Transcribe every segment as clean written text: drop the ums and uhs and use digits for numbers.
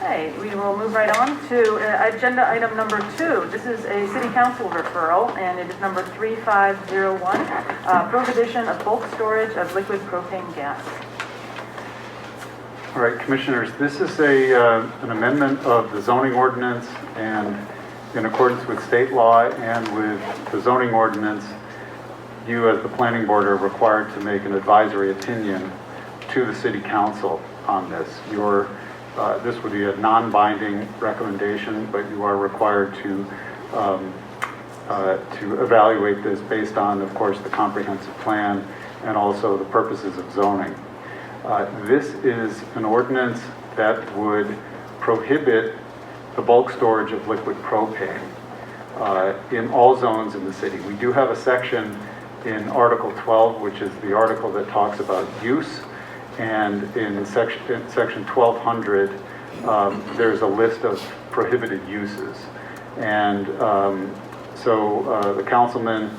Okay, we will move right on to agenda item number 2. This is a city council referral, and it is number 3501, prohibition of bulk storage of liquid propane gas. All right, Commissioners, this is an amendment of the zoning ordinance, and in accordance with state law and with the zoning ordinance, you as the planning board are required to make an advisory opinion to the city council on this. This would be a non-binding recommendation, but you are required to evaluate this based on, of course, the comprehensive plan and also the purposes of zoning. This is an ordinance that would prohibit the bulk storage of liquid propane in all zones in the city. We do have a section in Article 12, which is the article that talks about use, and in section 1200, there's a list of prohibited uses. And so the councilman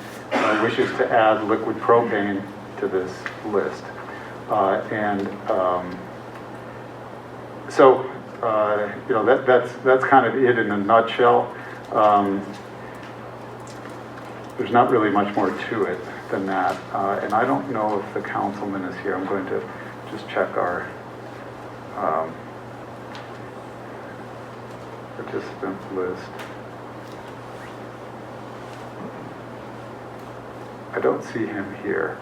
wishes to add liquid propane to this list. That's kind of it in a nutshell. There's not really much more to it than that. And I don't know if the councilman is here. I'm going to just check our participant list. I don't see him here.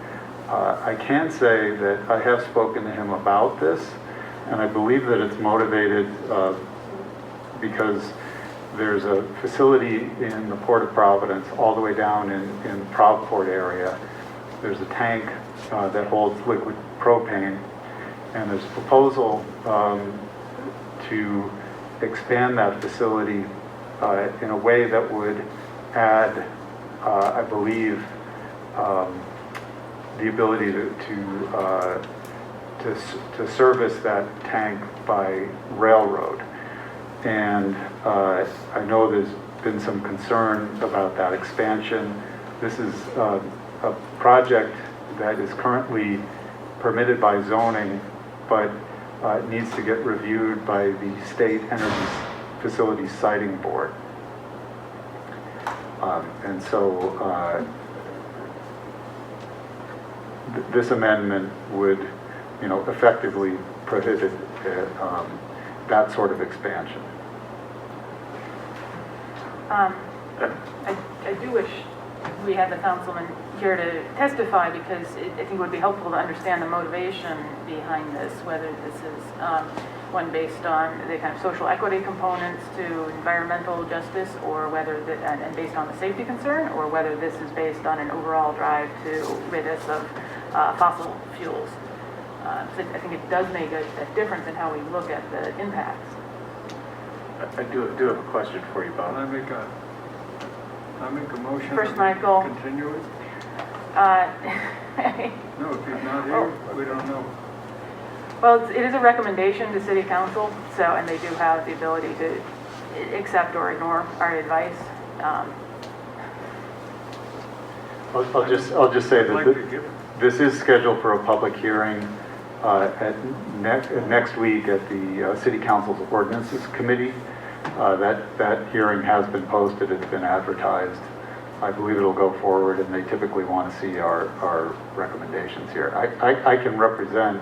I can say that I have spoken to him about this, and I believe that it's motivated because there's a facility in the Port of Providence all the way down in ProvPort area. There's a tank that holds liquid propane, and there's a proposal to expand that facility in a way that would add, I believe, the ability to service that tank by railroad. And I know there's been some concern about that expansion. This is a project that is currently permitted by zoning, but needs to get reviewed by the State Energy Facilities Siting Board. And so this amendment would, effectively prohibit that sort of expansion. I do wish we had the councilman here to testify, because I think it would be helpful to understand the motivation behind this, whether this is one based on the kind of social equity components to environmental justice, or whether and based on the safety concern, or whether this is based on an overall drive to rid us of fossil fuels. So I think it does make a difference in how we look at the impacts. I do have a question for you, Bob. I make a motion. First, Michael. Continue it? No, No, if he's not here, we don't know. Well, it is a recommendation to City Council, and they do have the ability to accept or ignore our advice. I'll just say that this is scheduled for a public hearing next week at the City Council's Ordinances Committee. That hearing has been posted, it's been advertised. I believe it'll go forward, and they typically want to see our recommendations here. I can represent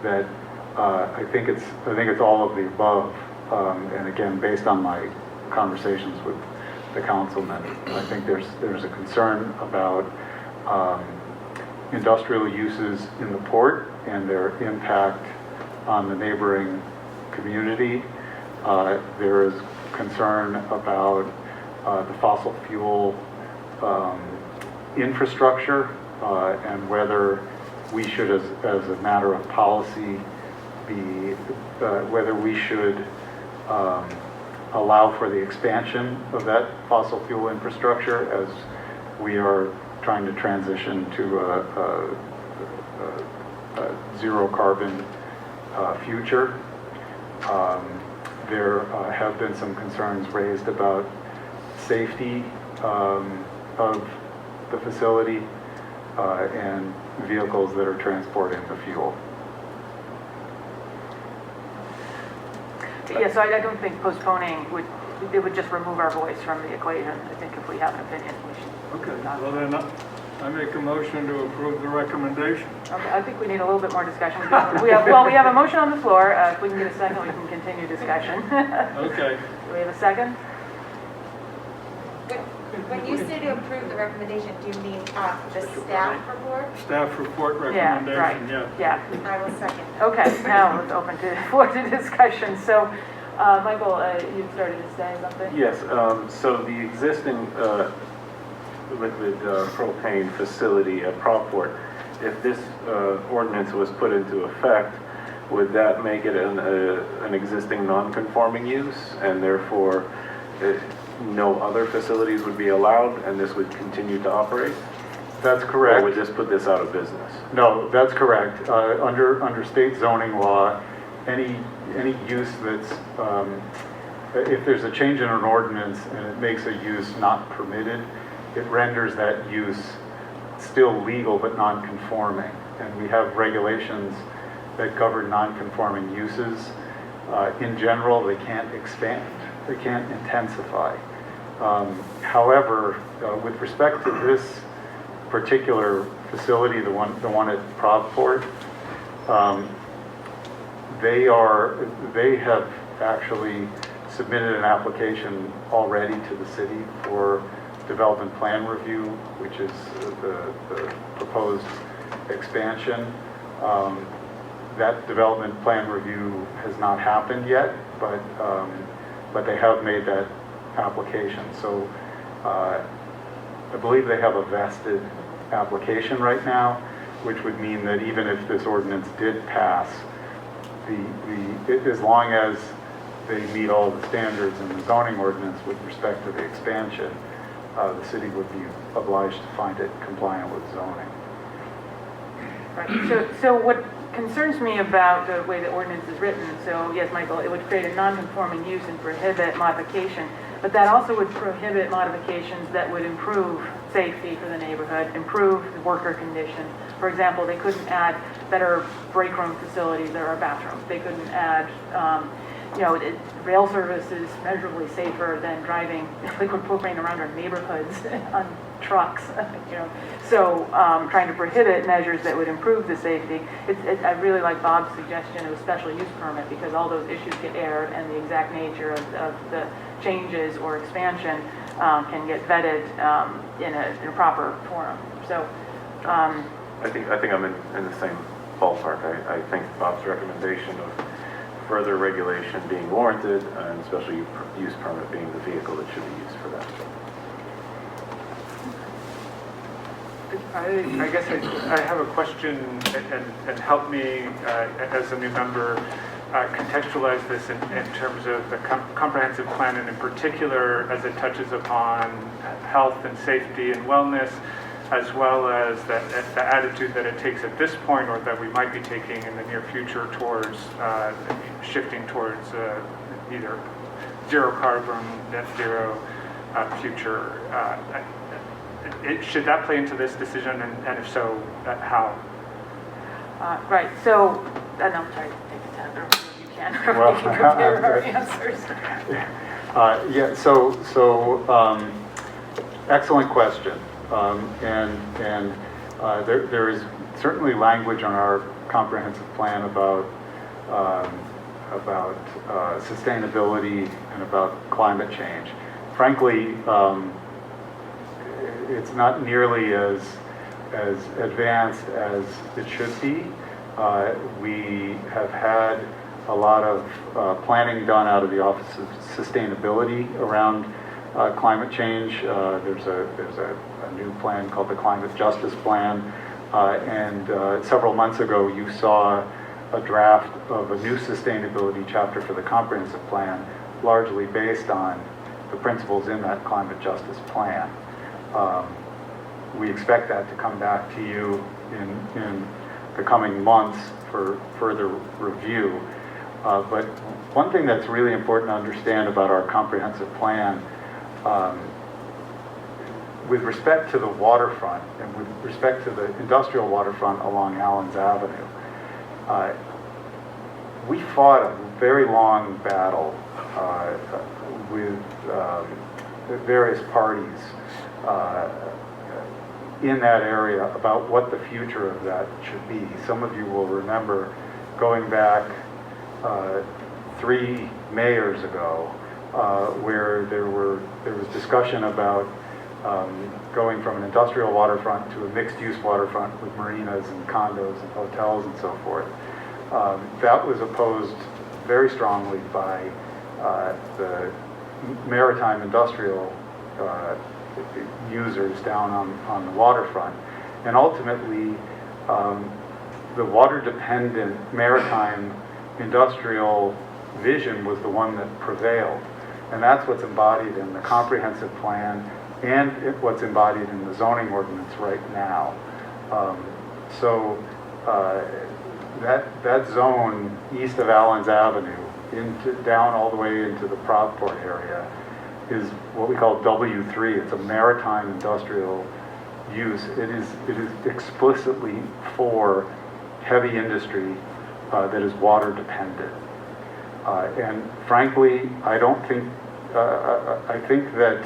that I think it's all of the above, and again, based on my conversations with the councilman, I think there's a concern about industrial uses in the port and their impact on the neighboring community. There is concern about the fossil fuel infrastructure and whether we should, as a matter of policy, whether we should allow for the expansion of that fossil fuel infrastructure as we are trying to transition to a zero carbon future. There have been some concerns raised about safety of the facility and vehicles that are transporting the fuel. Yeah, so I don't think postponing it would just remove our voice from the equation. I think if we have an opinion, we should. Okay, well then, I make a motion to approve the recommendation. Okay, I think we need a little bit more discussion. We have a motion on the floor. If we can get a second, we can continue discussion. Okay. Do we have a second? When you say to approve the recommendation, do you mean the staff report? Staff report Yeah, right. recommendation, yeah. Yeah. I will second. Okay, now it's open to discussion. So, Michael, you started to say something? Yes, so the existing liquid propane facility at ProvPort, if this ordinance was put into effect, would that make it an existing non-conforming use, and therefore no other facilities would be allowed, and this would continue to operate? That's Or correct. would this put this out of business? No, that's correct. Under state zoning law, any use that's, if there's a change in an ordinance and it makes a use not permitted, it renders that use still legal but non-conforming. And we have regulations that govern non-conforming uses. In general, they can't expand, they can't intensify. However, with respect to this particular facility, the one at ProvPort, they have actually submitted an application already to the city for development plan review, which is the proposed expansion. That development plan review has not happened yet, but they have made that application. So I believe they have a vested application right now, which would mean that even if this ordinance did pass, as long as they meet all the standards in the zoning ordinance with respect to the expansion, the city would be obliged to find it compliant with zoning. Right. So what concerns me about the way the ordinance is written, so yes, Michael, it would create a non-conforming use and prohibit modification, but that also would prohibit modifications that would improve safety for the neighborhood, improve the worker conditions. For example, they couldn't add better break room facilities that are bathrooms. They couldn't add, rail service is measurably safer than driving liquid propane around our neighborhoods on trucks, So trying to prohibit measures that would improve the safety. I really like Bob's suggestion of a special use permit, because all those issues get aired and the exact nature of the changes or expansion can get vetted in a proper forum. So I think I'm in the same ballpark. I think Bob's recommendation of further regulation being warranted and special use permit being the vehicle that should be used for that. I guess I have a question, and help me as a new member contextualize this in terms of the comprehensive plan, and in particular as it touches upon health and safety and wellness, as well as the attitude that it takes at this point, or that we might be taking in the near future, towards shifting towards either zero carbon, net zero future. Should that play into this decision, and if so, how? right, so, and I'm trying to take a time, if you can, Well, we can compare our answers. Excellent question. There is certainly language on our comprehensive plan about sustainability and about climate change. Frankly, it's not nearly as advanced as it should be. We have had a lot of planning done out of the Office of Sustainability around climate change. There's a new plan called the Climate Justice Plan, and several months ago you saw a draft of a new sustainability chapter for the comprehensive plan, largely based on the principles in that Climate Justice Plan. We expect that to come back to you in the coming months for further review. But one thing that's really important to understand about our comprehensive plan, with respect to the waterfront and with respect to the industrial waterfront along Allens Avenue, we fought a very long battle with various parties in that area about what the future of that should be. Some of you will remember going back 3 mayors ago, where there was discussion about going from an industrial waterfront to a mixed-use waterfront with marinas and condos and hotels and so forth. That was opposed very strongly by the maritime industrial users down on the waterfront. And ultimately, the water-dependent maritime industrial vision was the one that prevailed. And that's what's embodied in the comprehensive plan and what's embodied in the zoning ordinance right now. That zone east of Allens Avenue, down all the way into the ProvPort area, is what we call W3. It's a maritime industrial use. It is explicitly for heavy industry that is water dependent. And frankly, I don't think, I think that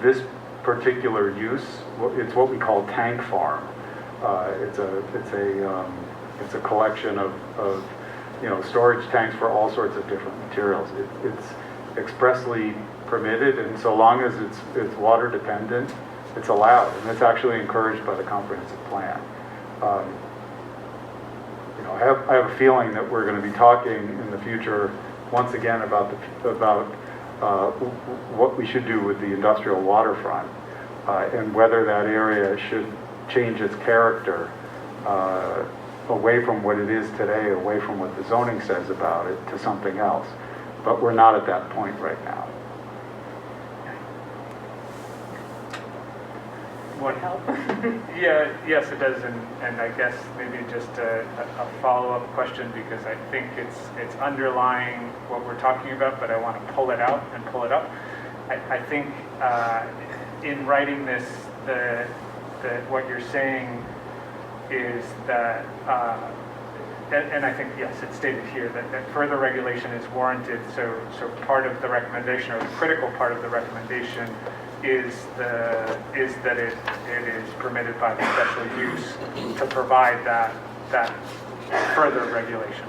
this particular use, it's what we call tank farm. It's a collection of storage tanks for all sorts of different materials. It's expressly permitted, and so long as it's water dependent, it's allowed, and it's actually encouraged by the comprehensive plan. I have a feeling that we're going to be talking in the future once again about what we should do with the industrial waterfront and whether that area should change its character away from what it is today, away from what the zoning says about it, to something else. But we're not at that point right now. Would help. Yes, it does, and I guess maybe just a follow-up question, because I think it's underlying what we're talking about, but I want to pull it out and pull it up. I think in writing this, what you're saying is that, and I think, yes, it's stated here that further regulation is warranted. So part of the recommendation, or the critical part of the recommendation, is that it is permitted by the special use to provide that further regulation.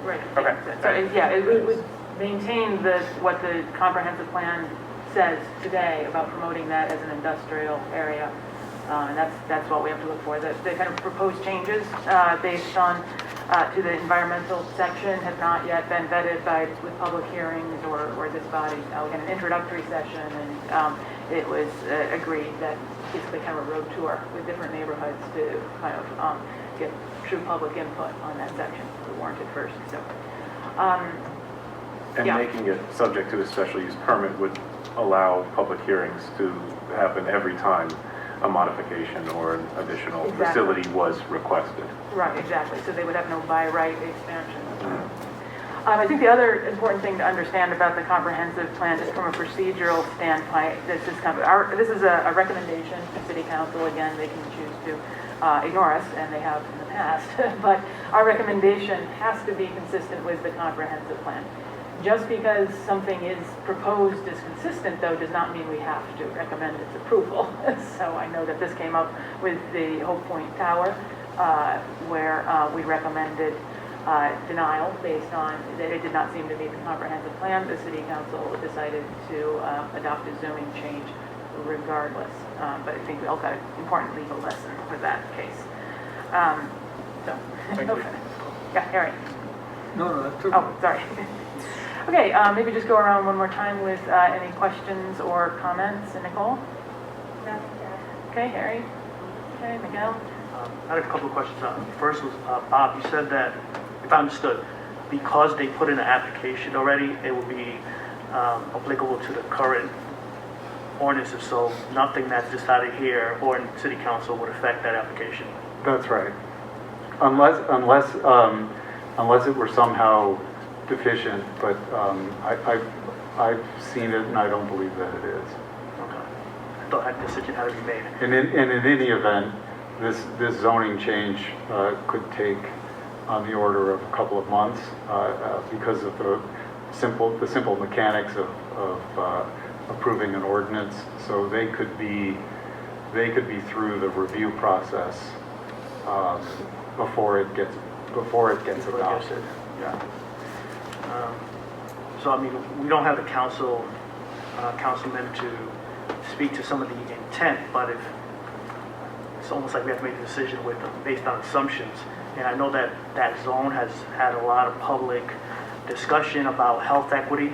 Right. Okay. So it would maintain what the comprehensive plan says today about promoting that as an industrial area. And that's what we have to look for. The kind of proposed changes based on to the environmental section have not yet been vetted with public hearings or this body. We had an introductory session, and it was agreed that basically kind of a road tour with different neighborhoods to kind of get true public input on that section. We warranted first. So, making it subject to a special use permit would allow public hearings to happen every time a modification or an additional facility was requested. Right, exactly. So they would have no by right expansion. I think the other important thing to understand about the comprehensive plan, just from a procedural standpoint, this is a recommendation to City Council. Again, they can choose to ignore us, and they have in the past. But our recommendation has to be consistent with the comprehensive plan. Just because something is proposed as consistent, though, does not mean we have to recommend its approval. So I know that this came up with the Hope Point Tower, where we recommended denial based on that it did not seem to meet the comprehensive plan. The City Council decided to adopt a zoning change regardless. But I think we all got an important legal lesson with that case. Thank you. Yeah, Harry. No, that's okay. Oh, sorry. Okay, maybe just go around one more time with any questions or comments. And Nicole? Okay, Harry? Okay, Miguel? I had a couple of questions. First was, Bob, you said that, if I understood, because they put in an application already, it will be applicable to the current ordinances, so nothing that's decided here or in City Council would affect that application. That's right. Unless it were somehow deficient, but I've seen it, and I don't believe that it is. Okay. I thought that decision had to be made. And in any event, this zoning change could take on the order of a couple of months because of the simple mechanics of approving an ordinance. So they could be through the review process before it gets adopted. Yeah. So I mean, we don't have the councilman to speak to some of the intent, but if it's almost like we have to make a decision based on assumptions. And I know that that zone has had a lot of public discussion about health equity,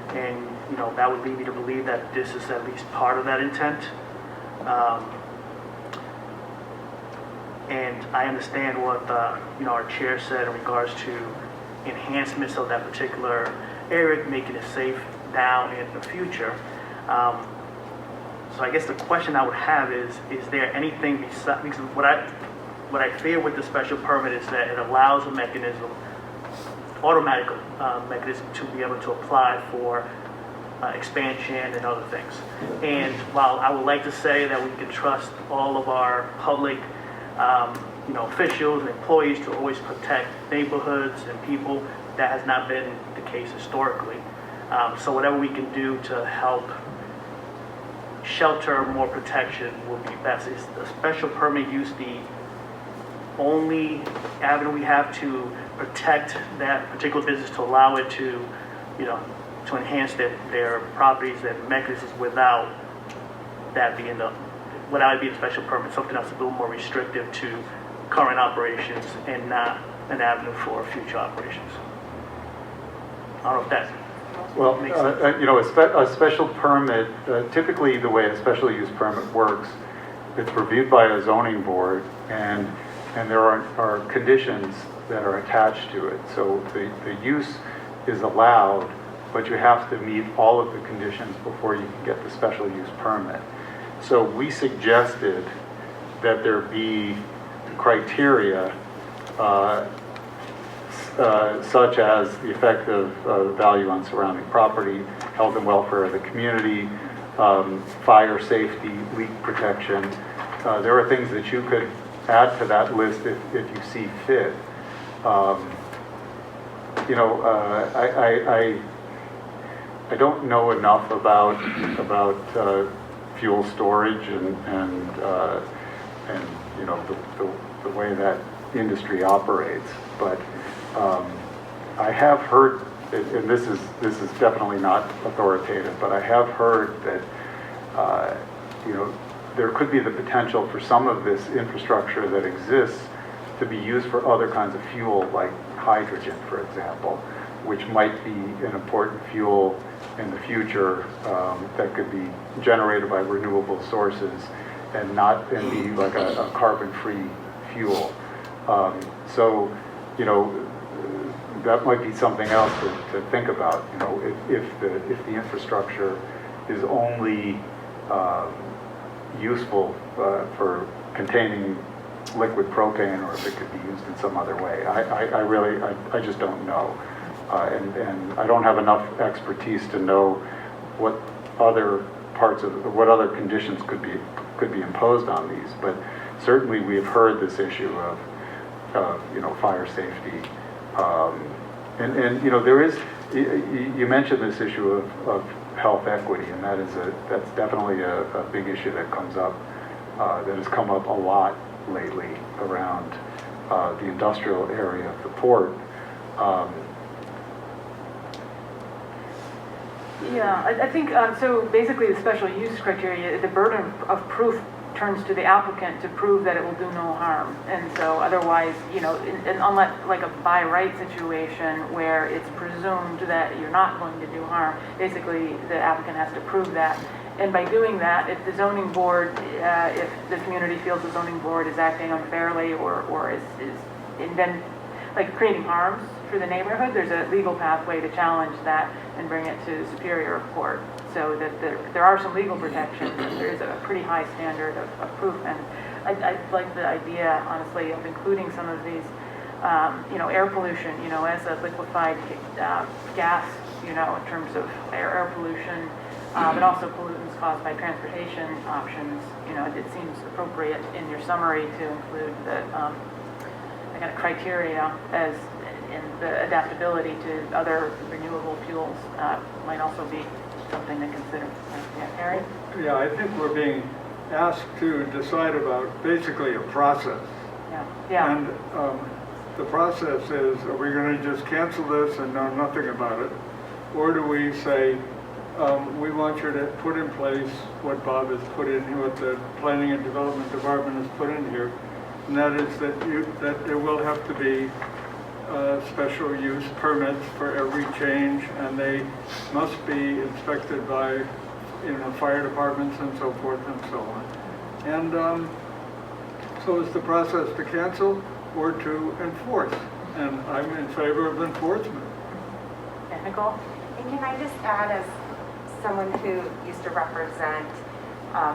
and you know that would lead me to believe that this is at least part of that intent. And I understand what our chair said in regards to enhancements of that particular area, making it safe now and in the future. So I guess the question I would have is there anything besides, because what I fear with the special permit is that it allows a mechanism, automatic mechanism, to be able to apply for expansion and other things. And while I would like to say that we can trust all of our public officials and employees to always protect neighborhoods and people, that has not been the case historically. So whatever we can do to help shelter more protection will be best. Is the special permit use the only avenue we have to protect that particular business, to allow it to, to enhance their properties and mechanisms without that being without it being a special permit, something that's a little more restrictive to current operations and not an avenue for future operations? I don't know if that Well, makes sense. a special permit, typically the way a special use permit works, it's reviewed by a zoning board, and there are conditions that are attached to it. So the use is allowed, but you have to meet all of the conditions before you can get the special use permit. So we suggested that there be criteria such as the effect of value on surrounding property, health and welfare of the community, fire safety, leak protection. There are things that you could add to that list if you see fit. I don't know enough about fuel storage and the way that industry operates, but I have heard, and this is definitely not authoritative, but I have heard that there could be the potential for some of this infrastructure that exists to be used for other kinds of fuel, like hydrogen, for example, which might be an important fuel in the future that could be generated by renewable sources and be like a carbon-free fuel. So that might be something else to think about. If the infrastructure is only useful for containing liquid propane, or if it could be used in some other way. I just don't know. And I don't have enough expertise to know what other conditions could be imposed on these. But certainly we've heard this issue of fire safety, and there is, you mentioned this issue of health equity, and that's definitely a big issue that comes up, that has come up a lot lately around the industrial area of the port. Yeah, I think, so basically the special use criteria, the burden of proof turns to the applicant to prove that it will do no harm. And so otherwise, unlike like a by right situation where it's presumed that you're not going to do harm, basically the applicant has to prove that. And by doing that, if the zoning board, if the community feels the zoning board is acting unfairly or is then like creating harms for the neighborhood, there's a legal pathway to challenge that and bring it to Superior Court. So that there are some legal protections. There is a pretty high standard of proof, and I like the idea, honestly, of including some of these, air pollution, as a liquefied gas, in terms of air pollution, but also pollutants caused by transportation options. You know, it seems appropriate in your summary to include the kind of criteria as in the adaptability to other renewable fuels might also be something to consider. Yeah, Harry? Yeah, I think we're being asked to decide about basically a process. Yeah. And the process is, are we going to just cancel this and know nothing about it? Or do we say, we want you to put in place what Bob has put in here, what the Planning and Development Department has put in here, and that is that there will have to be special use permits for every change, and they must be inspected by, fire departments and so forth and so on. And so is the process to cancel or to enforce? And I'm in favor of enforcement. Yeah, Nicole? And can I just add, as someone who used to represent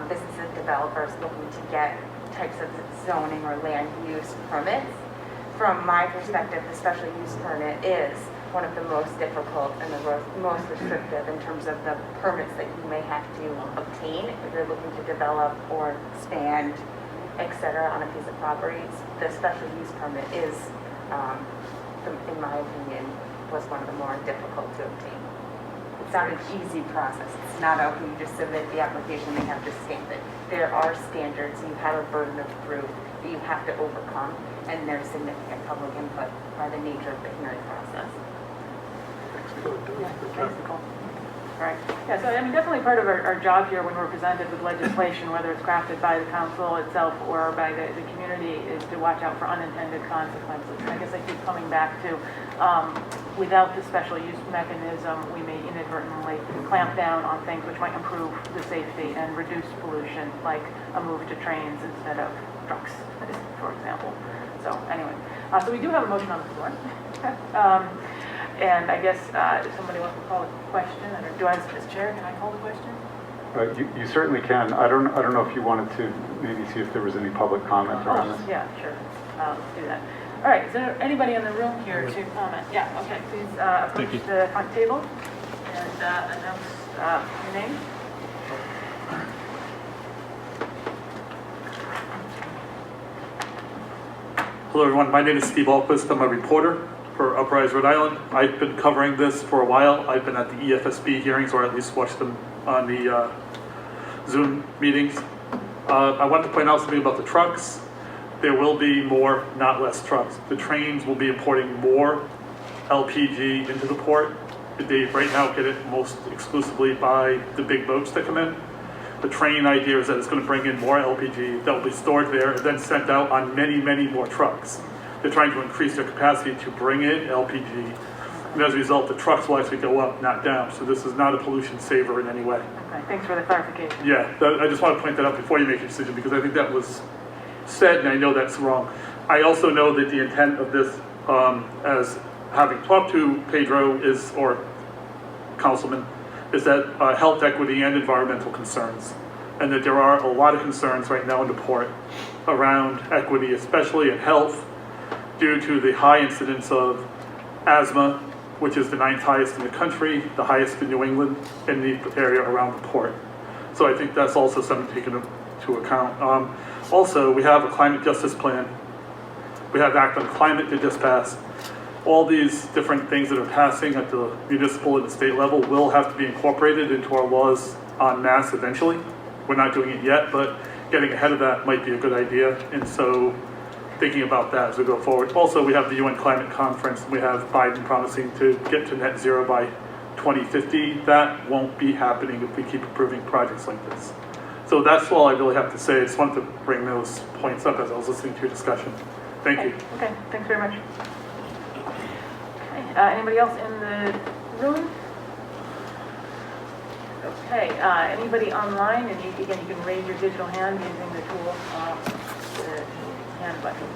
businesses and developers looking to get types of zoning or land use permits, from my perspective, the special use permit is one of the most difficult and the most restrictive in terms of the permits that you may have to obtain if you're looking to develop or expand, etc. on a piece of property. The special use permit is, in my opinion, was one of the more difficult to obtain. It's not an easy process. It's not, okay, you just submit the application, they have to stamp it. There are standards, you have a burden of proof that you have to overcome, and there's significant public input by the nature of the hearing process. Yeah, thanks, Nicole. All right. Yeah, so I mean, definitely part of our job here when we're presented with legislation, whether it's crafted by the council itself or by the community, is to watch out for unintended consequences. And I guess I keep coming back to, without the special use mechanism, we may inadvertently clamp down on things which might improve the safety and reduce pollution, like a move to trains instead of trucks, for example. So anyway, so we do have a motion on the floor. And I guess if somebody wants to call a question, or do I, as chair, can I call the question? You certainly can. I don't know if you wanted to maybe see if there was any public comment around this. Yeah, sure. Let's do that. All right, is there anybody in the room here to comment? Yeah, okay, please approach the front table and announce your name. Hello everyone, my name is Steve Alquist. I'm a reporter for Uprise, Rhode Island. I've been covering this for a while. I've been at the EFSB hearings, or at least watched them on the Zoom meetings. I want to point out something about the trucks. There will be more, not less trucks. The trains will be importing more LPG into the port. They right now get it most exclusively by the big boats that come in. The train idea is that it's going to bring in more LPG that will be stored there and then sent out on many, many more trucks. They're trying to increase their capacity to bring in LPG, and as a result, the trucks will actually go up, not down. So this is not a pollution saver in any way. Okay, thanks for the clarification. Yeah, I just want to point that out before you make your decision, because I think that was said, and I know that's wrong. I also know that the intent of this, as having talked to Pedro or Councilman, is that health equity and environmental concerns, and that there are a lot of concerns right now in the port around equity, especially in health, due to the high incidence of asthma, which is the 9th highest in the country, the highest in New England, in the area around the port. So I think that's also something taken into account. Also, we have a climate justice plan. We have Act on Climate that just passed. All these different things that are passing at the municipal and the state level will have to be incorporated into our laws en masse eventually. We're not doing it yet, but getting ahead of that might be a good idea. And so thinking about that as we go forward. Also, we have the UN Climate Conference. We have Biden promising to get to net zero by 2050. That won't be happening if we keep approving projects like this. So that's all I really have to say. I just wanted to bring those points up as I was listening to your discussion. Thank you. Okay, thanks very much. Okay, anybody else in the room? Okay, anybody online? And again, you can raise your digital hand using the tool, the hand button.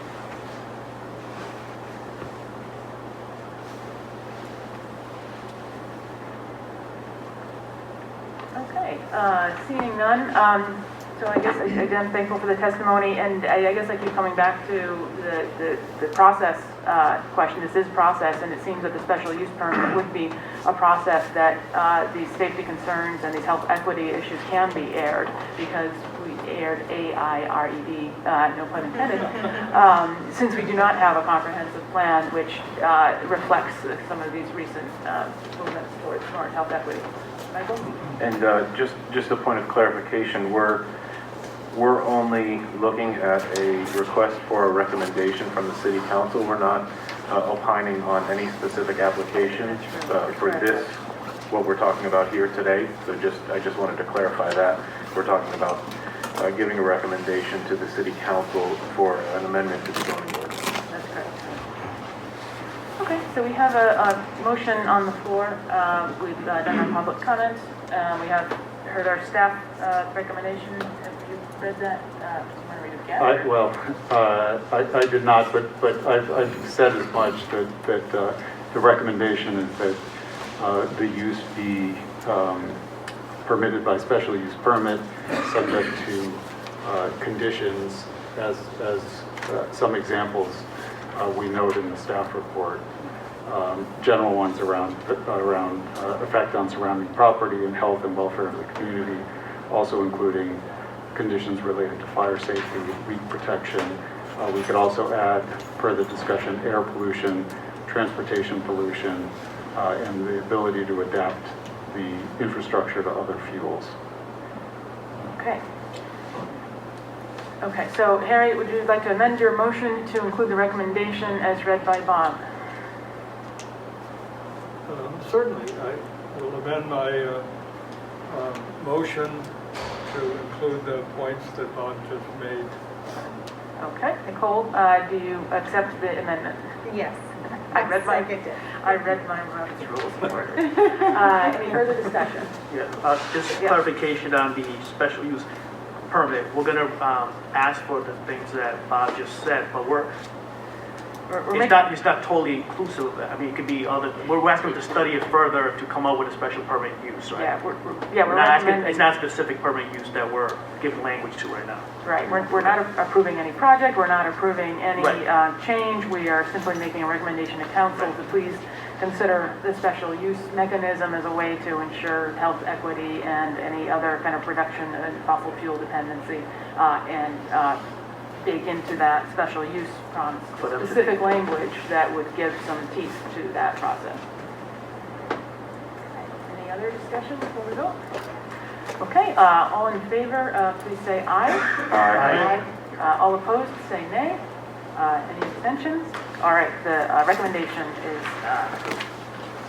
Okay, seeing none, So I guess, again, I'm thankful for the testimony, and I guess I keep coming back to the process question. This is process, and it seems that the special use permit would be a process that these safety concerns and these health equity issues can be aired, because we aired A-I-R-E-D, no pun intended, since we do not have a comprehensive plan which reflects some of these recent movements towards health equity. Michael? And just a point of clarification, we're only looking at a request for a recommendation from the city council. We're not opining on any specific application for this, what we're talking about here today. So I just wanted to clarify that. We're talking about giving a recommendation to the city council for an amendment to the zoning ordinance. That's correct. Okay, so we have a motion on the floor. We've done our public comments. We have heard our staff recommendation. Have you read that? Do you want to read it again? I did not, but I've said as much that the recommendation is that the use be permitted by special use permit, subject to conditions as some examples we note in the staff report. General ones around effect on surrounding property and health and welfare of the community, also including conditions related to fire safety, leak protection. We could also add, per the discussion, air pollution, transportation pollution, and the ability to adapt the infrastructure to other fuels. Okay. Okay, so Harry, would you like to amend your motion to include the recommendation as read by Bob? Certainly, I will amend my motion to include the points that Bob just made. Okay, Nicole, do you accept the amendment? Yes. I read my Robert's rules of order. Any further discussion? Yeah, just clarification on the special use permit. We're gonna ask for the things that Bob just said, but it's not totally inclusive of that. I mean, it could be other, we're asking to study it further to come up with a special permit use, right? Yeah, we're Not asking, recommending. it's not specific permit use that we're giving language to right now. Right, we're not approving any project, we're not approving any Right. change, we are simply making a recommendation to council to please consider the special use mechanism as a way to ensure health equity and any other kind of reduction in fossil fuel dependency, and dig into that special use specific language that would give some teeth to that process. Any other discussion before we vote? Okay, all in favor, please say aye. Aye. All opposed, say nay. Any abstentions? All right, the recommendation is approved.